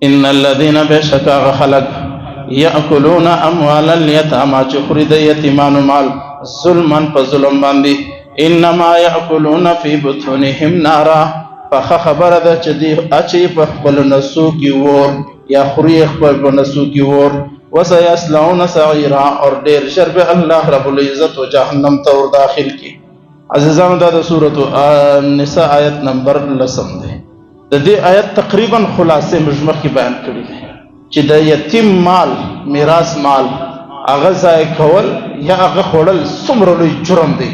ان الذين بشكا خلق یاکلون اموال الیتاما چې خوري د یتیمانو مال ظلما فظلم باندې انما یاکلون فی بطونهم نارا فخبر ده چې دی اچي په خپل نسو کې ور یا خوري خپل په نسو کې ور وسيصلون سعيرا اور ډیر شرب الله رب العزت و جهنم ته ور داخل کی. عزیزانو دا د سورۃ النساء آیت نمبر 10 ده. د دې آیت تقریبا خلاصه مجمع کې بیان کړی دی چې د یتیم مال میراث مال هغه ځای کول یا هغه خوړل څومره لوی جرم دی،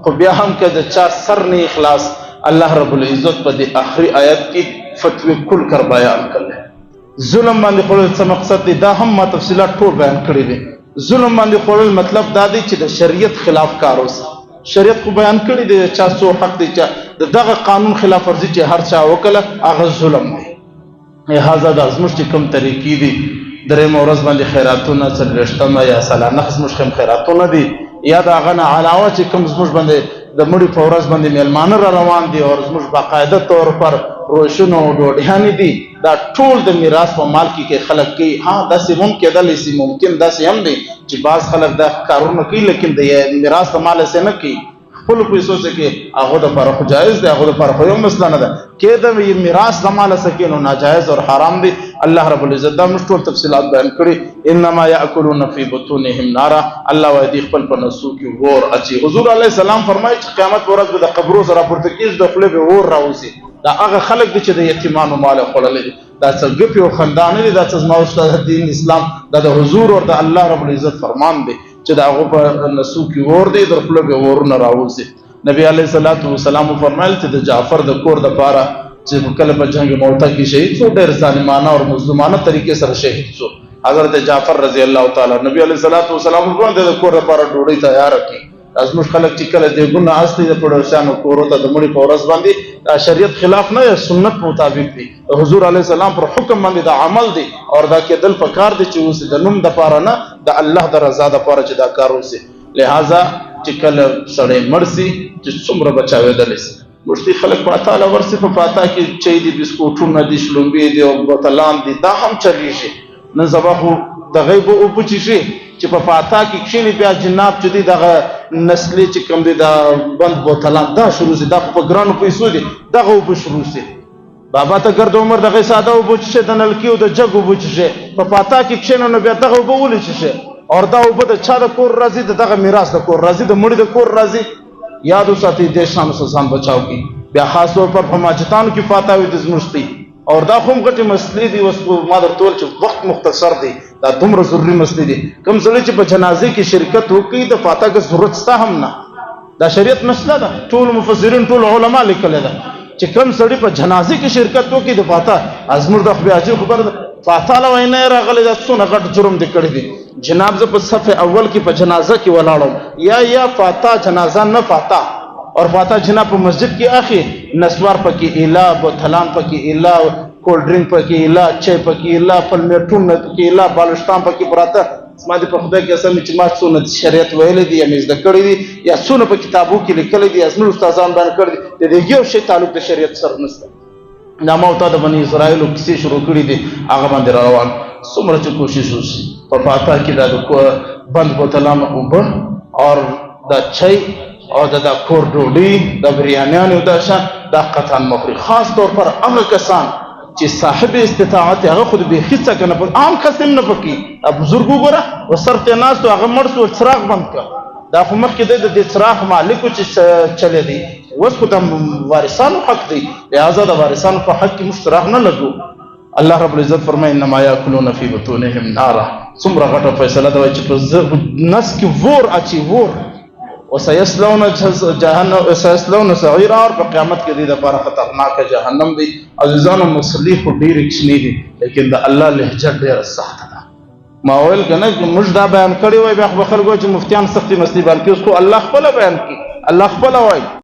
خو بیا هم که د چا سر نه اخلاص الله رب العزت په دې آخري آیت کې فتوی کل کر بیان کړل. ظلم باندې خوړل څه مقصد دی دا هم ما تفصیلات ټول بیان کړی دي. ظلم باندې خوړل مطلب دا دی چې د شریعت خلاف کار وسه. شریعت خو بیان کړی دی چا څو حق دی چې دغه قانون خلاف ورزي چې هر چا وکړه هغه ظلم دی. لہذا دا زموږ چې کوم طریقې دي درېیمه ورځ باندې خیراتونه څلوېښتمه یا سالانه زموږ کوم خیراتونه دي یا د هغه نه علاوه چې کوم زموږ باندې د مړي په ورځ باندې میلمانه را روان دي او زموږ باقاعده طور پر روشن او ډوډیانې دي دا ټول د میراث په مال کې خلک کوي. ها داسې ممکن شي ممکن داسې هم دی چې بعض خلک دا کارونه کوي لیکن د میراث په مال یې نه کوي، خپل پیسو څخه کې هغه د فرق جایز دی، هغه د فرق یو مسله نه ده کې د میراث د مال څخه نو ناجایز او حرام دی. الله رب العزت دا مشتول تفصيلات بیان کړي. انما یاکلون فی بطونهم نارا الله وادي خپل په نسو کې ور اچي. حضور علیه السلام فرمایي چې قیامت ورځ به د قبرو سره پورته کیږي د خپل به ور راوځي. دا هغه خلک دي چې د یتیمانو مال خورلې دي. دا څه ګپ او خندانه دي، دا څه ما استاد دین اسلام دا د حضور او د الله رب العزت فرمان دی چې دا هغه په نسو کې ور دی د خپل به ور نه راوځي. نبی علیه الصلاۃ والسلام فرمایل چې د جعفر د کور د پاره چې کله په جنگ موته کې شهید شو ډېر ظالمانه او مظلومانه طریقې سره شهید شو. حضرت جعفر رضی الله تعالی نبی علیه الصلاۃ والسلام باندې د کور لپاره ډوډۍ تیار کړي. ازموږ خلک چې کله د ګونه اصلي د پړوسانو کورو ته د مړي په ورځ باندې شریعت خلاف نه سنت مطابق دي، حضور علیه السلام پر حکم باندې د عمل دي او دا کې دل پکار دي چې اوس د نوم د پاره نه د الله د رضا د پاره چې دا کار وسی. لہذا چې کله سړی مرسي چې څومره بچاوېدلی سي مشتي خلک په تعالی ورسي په پاتا کې چای دي بسکوټونه دي شلومبې دي او بوتلان دي دا هم چلیږي. نه زبا خو د غیب او پچی شي چې په پاتا کې کښینی بیا جناب چې دي دغه نسلې چې کوم دي دا بند بوتلان دا شروع سي دا په ګرانو پیسو دي دغه په شروع سي. بابا ته ګرد عمر دغه ساده او بوچ شه د نلکی او د جګ بوچ شه په پاتا کې کښینو نو بیا دغه وبول شي اور دا او بده چا د کور راځي دغه میراث د کور راځي د مړي د کور راځي. یاد وساتئ د شان سوسان بچاو کی بیا خاص طور پر فماجتانو کې فاتاوي د زمشتي اور دا کوم غټي مسلې دي اوس ما در ټول چې وخت مختصر دی دا دومره ضروري مسلې دي کوم ځل چې په جنازې کې شرکت وکړي د فاتحه کې ضرورت ستا هم نه دا شریعت مسله ده. ټول مفسرین ټول علما لیکل ده چې کوم سړی په جنازې کې شرکت وکړي د فاتحه ازمر د خو اجر خبر ده فاتحه له وینه راغلی دا څونه غټ جرم دی کړی دی. جناب زه په صف اول کې په جنازه کې ولاړم یا فاتحه جنازه نه فاتحه اور فاتحه جناب په مسجد کې اخی نسوار پکې الا بوتلان پکې الا کولډ ډرینک پکې الا چای پکې الا پلمیټون پکې الا بالشتام پکې پراته ما دې په خدای کې قسم چې ما څونه شریعت ویل دي یا مزد کړی دي یا څونه په کتابو کې لیکل دي اسمن استادان باندې کړی دي د یو شی تعلق د شریعت سره نشته. دا موته د بنی اسرائیل کیسې شروع کړې دي هغه باندې روان څومره چې کوشش وشي په فاتحه کې د بند بوتلان اوبه اور دا چای او دا کور ډوډۍ د بریانیانو دا شان دا قطعا مخري. خاص طور پر هغه کسان چې صاحب استطاعت هغه خود به خصه کنه په عام قسم نه پکې ابو بزرګ وګوره وسرت ناس ته هغه مرسو چراغ بند کړ دا خو مخکې د چراغ مالک چې چلے دی اوس خو د وارثانو حق دی لہذا د وارثانو په حق کې مشترک نه لګو. الله رب العزت فرمایي انما یاکلون فی بطونهم نارا څومره غټه فیصله ده چې په نس کې ور اچي ور وسيصلون جهنم سيصلون سعيرا اور په قیامت کې دې لپاره خطرناک جهنم دی. عزیزانو مصلی خو ډیر کښنی دي لیکن د الله لهجه ډیره سخت ده. ما ویل کنه موږ دا بیان کړی وای بیا خو خلکو چې مفتیان سختي مسلی بیان کوي خو الله خپل بیان کوي الله خپل وای